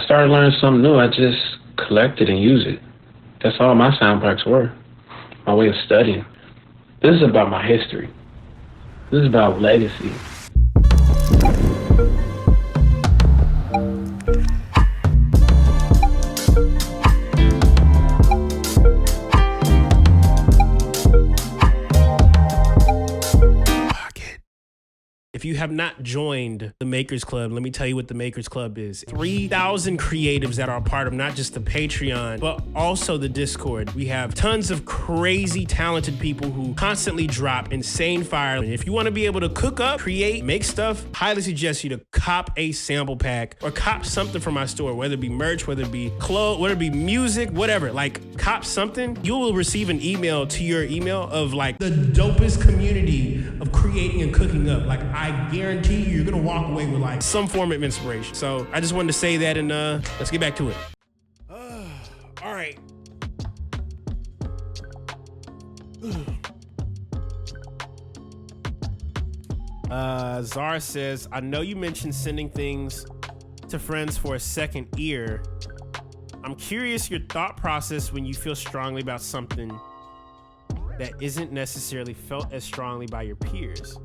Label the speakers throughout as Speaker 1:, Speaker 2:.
Speaker 1: I started learning something new, I just collect it and use it. That's all my sound packs were. My way of studying. This is about my history. This is about legacy.
Speaker 2: If you have not joined the Makers Club, let me tell you what the Makers Club is. 3,000 creatives that are a part of not just the Patreon, but also the Discord. We have tons of crazy talented people who constantly drop insane fire. And if you want to be able to cook up, create, make stuff, highly suggest you to cop a sample pack or cop something from my store, whether it be merch, whether it be clothes, whether it be music, whatever. Like, cop something. You will receive an email to your email of like the dopest community of creating and cooking up. Like, I guarantee you're gonna walk away with like some form of inspiration. So I just wanted to say that, and let's get back to it. All right. Zara says, I know you mentioned sending things to friends for a second ear. I'm curious your thought process when you feel strongly about something that isn't necessarily felt as strongly by your peers.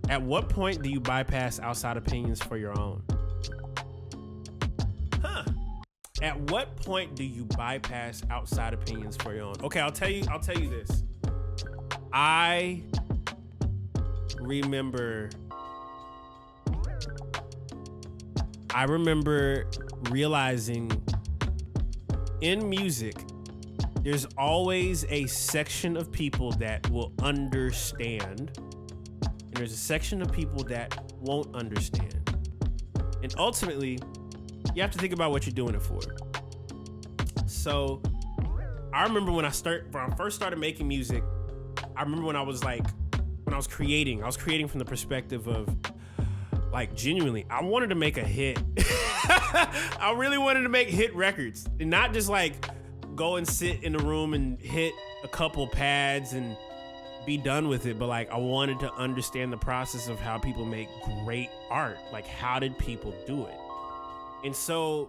Speaker 2: At what point do you bypass outside opinions for your own? At what point do you bypass outside opinions for your own? Okay, I'll tell you this. I remember realizing in music, there's always a section of people that will understand, and there's a section of people that won't understand. And ultimately, you have to think about what you're doing it for. So I remember when I first started making music, I remember when I was creating from the perspective of like, genuinely, I wanted to make a hit. I really wanted to make hit records and not just like go and sit in the room and hit a couple pads and be done with it. But like, I wanted to understand the process of how people make great art. Like, how did people do it? And so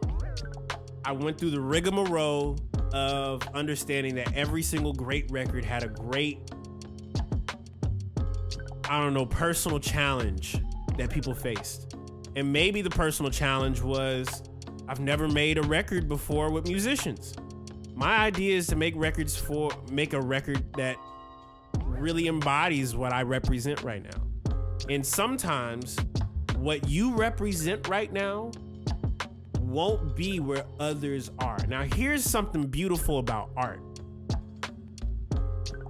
Speaker 2: I went through the rigmarole of understanding that every single great record had a great, personal challenge that people faced. And maybe the personal challenge was, I've never made a record before with musicians. My idea is to make a record that really embodies what I represent right now. And sometimes what you represent right now won't be where others are. Now, here's something beautiful about art.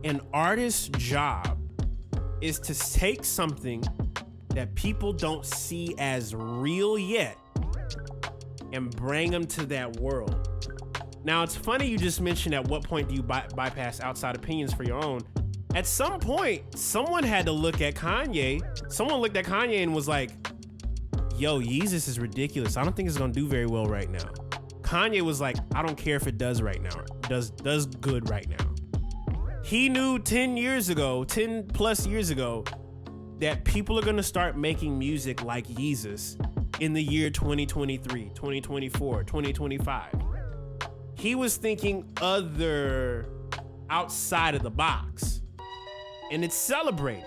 Speaker 2: An artist's job is to take something that people don't see as real yet and bring them to that world. Now, it's funny you just mentioned at what point do you bypass outside opinions for your own. At some point, someone had to look at Kanye. Someone looked at Kanye and was like, yo, Yeezus is ridiculous. I don't think it's gonna do very well right now. Kanye was like, I don't care if it does right now. Does good right now. He knew 10 plus years ago, that people are gonna start making music like Yeezus in the year 2023, 2024, 2025. He was thinking outside of the box. And it's celebrated,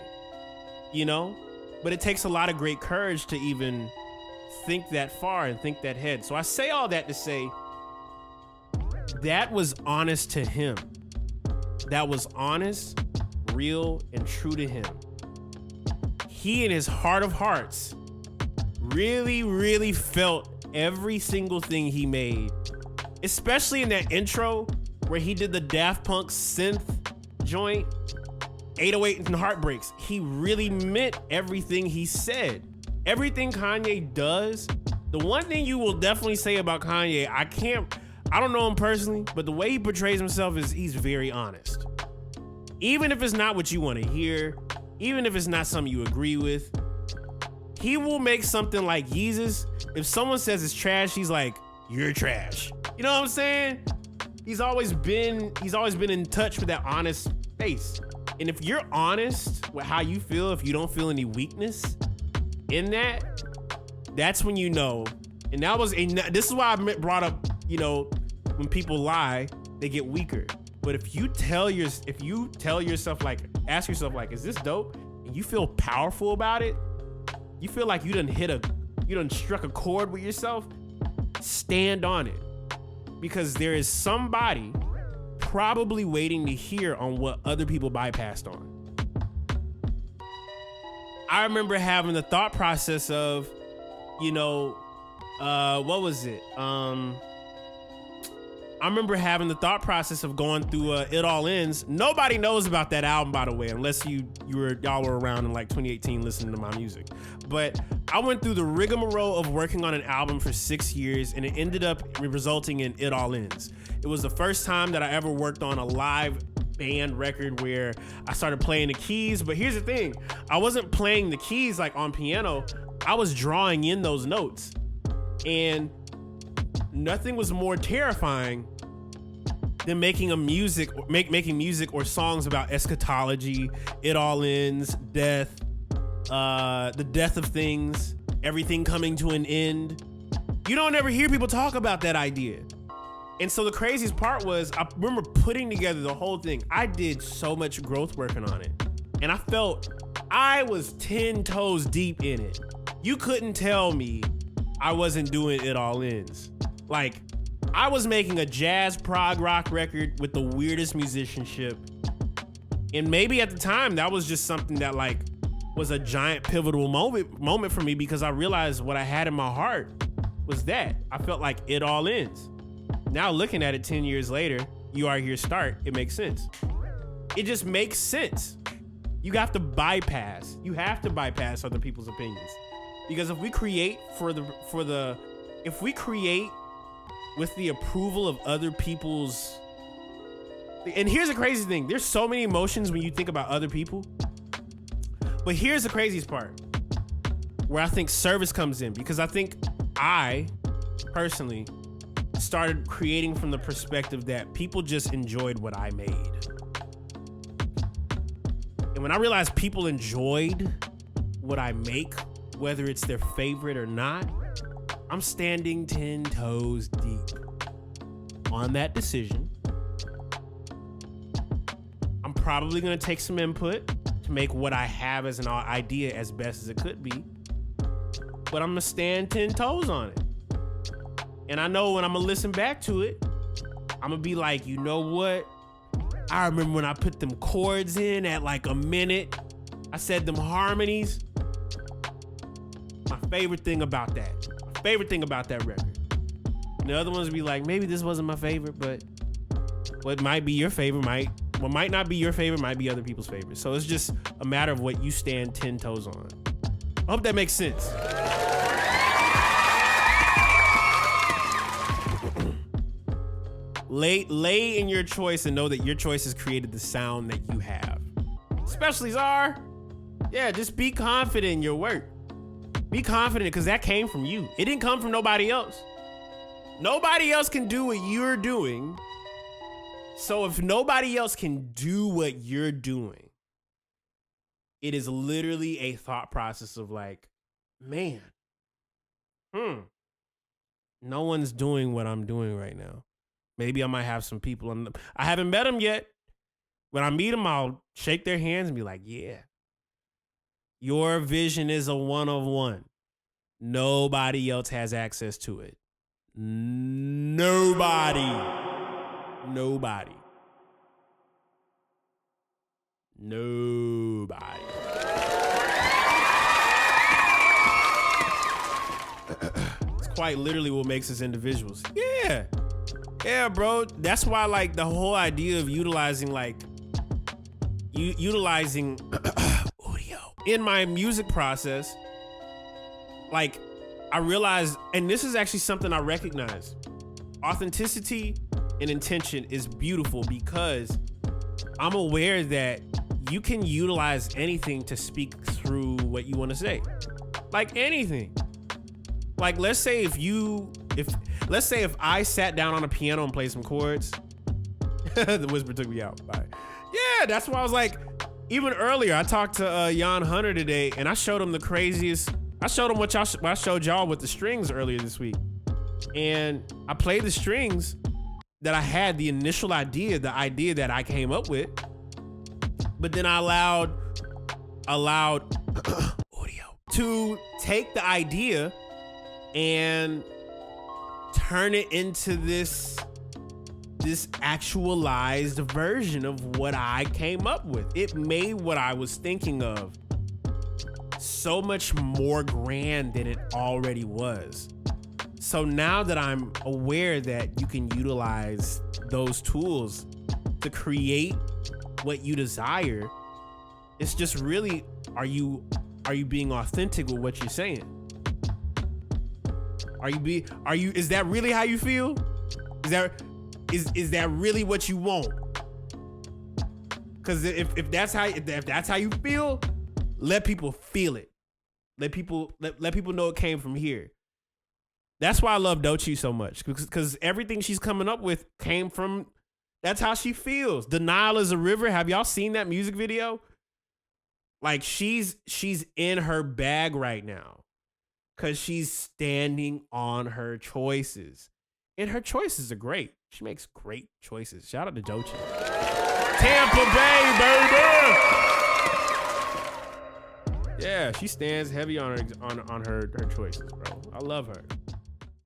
Speaker 2: but it takes a lot of great courage to even think that far and think that ahead. So I say all that to say that was honest to him. That was honest, real, and true to him. He, in his heart of hearts, really, really felt every single thing he made, especially in that intro where he did the Daft Punk synth joint, 808 and Heartbreaks. He really meant everything he said. Everything Kanye does, the one thing you will definitely say about Kanye, I don't know him personally, but the way he portrays himself is he's very honest. Even if it's not what you want to hear, even if it's not something you agree with, he will make something like Yeezus. If someone says it's trash, he's like, you're trash. You know what I'm saying? He's always been in touch with that honest space. And if you're honest with how you feel, if you don't feel any weakness in that, that's when you know And this is why I brought up, when people lie, they get weaker. But if you tell yourself, like, ask yourself, like, is this dope? And you feel powerful about it, you feel like you done struck a chord with yourself, stand on it. Because there is somebody probably waiting to hear on what other people bypassed on. I remember having the thought process of, what was it? I remember having the thought process of going through It All Ends. Nobody knows about that album, by the way, unless y'all were around in like 2018 listening to my music. But I went through the rigmarole of working on an album for 6 years, and it ended up resulting in It All Ends. It was the first time that I ever worked on a live band record where I started playing the keys. But here's the thing, I wasn't playing the keys like on piano. I was drawing in those notes. And nothing was more terrifying than making music or songs about eschatology, it all ends, death, the death of things, everything coming to an end. You don't ever hear people talk about that idea. And so the craziest part was, I remember putting together the whole thing. I did so much growth working on it. And I felt I was 10 toes deep in it. You couldn't tell me I wasn't doing It All Ends. Like, I was making a jazz prog rock record with the weirdest musicianship. And maybe at the time that was just something that like was a giant pivotal moment for me, because I realized what I had in my heart was that I felt like it all ends. Now looking at it 10 years later, You Are Here Start, it makes sense. It just makes sense. You have to bypass other people's opinions. Because if we create if we create with the approval of other people's, and here's the crazy thing, there's so many emotions when you think about other people, but here's the craziest part where I think service comes in, because I think I personally started creating from the perspective that people just enjoyed what I made. And when I realized people enjoyed what I make, whether it's their favorite or not, I'm standing 10 toes deep on that decision. I'm probably gonna take some input to make what I have as an idea as best as it could be, but I'm gonna stand 10 toes on it. And I know when I'm gonna listen back to it, I'm gonna be like, you know what? I remember when I put them chords in at like a minute. I said them harmonies. My favorite thing about that record. And the other ones would be like, maybe this wasn't my favorite, but what might be your favorite what might not be your favorite might be other people's favorite. So it's just a matter of what you stand 10 toes on. I hope that makes sense. Lay in your choice and know that your choice has created the sound that you have. Especially Czar. Yeah, just be confident in your work. Be confident, because that came from you. It didn't come from nobody else. Nobody else can do what you're doing. So if nobody else can do what you're doing, it is literally a thought process of like, man, no one's doing what I'm doing right now. Maybe I might have some people I haven't met them yet. When I meet them, I'll shake their hands and be like, yeah, your vision is a one of one. Nobody else has access to it. Nobody. It's quite literally what makes us individuals. Yeah, bro. That's why, like, the whole idea of utilizing audio in my music process, like, I realized, and this is actually something I recognize, authenticity and intention is beautiful, because I'm aware that you can utilize anything to speak through what you want to say. Like anything. Like, let's say if I sat down on a piano and played some chords, the whisper took me out. Bye. Yeah, that's why I was like, even earlier, I talked to Jan Hunter today, and I showed him the craziest I showed them what I showed y'all with the strings earlier this week. And I played the strings that I had, the initial idea, the idea that I came up with. But then I allowed audio to take the idea and turn it into this actualized version of what I came up with. It made what I was thinking of so much more grand than it already was. So now that I'm aware that you can utilize those tools to create what you desire, it's just really, are you being authentic with what you're saying? Is that really how you feel? Is that really what you want? Because if that's how you feel, let people feel it. Let people know it came from here. That's why I love Doechii so much, because everything she's coming up with came from, that's how she feels. The Nile is a river. Have y'all seen that music video? Like she's in her bag right now because she's standing on her choices. And her choices are great. She makes great choices. Shout out to Doechii. Tampa Bay, baby. Yeah, she stands heavy on her choices, bro. I love her.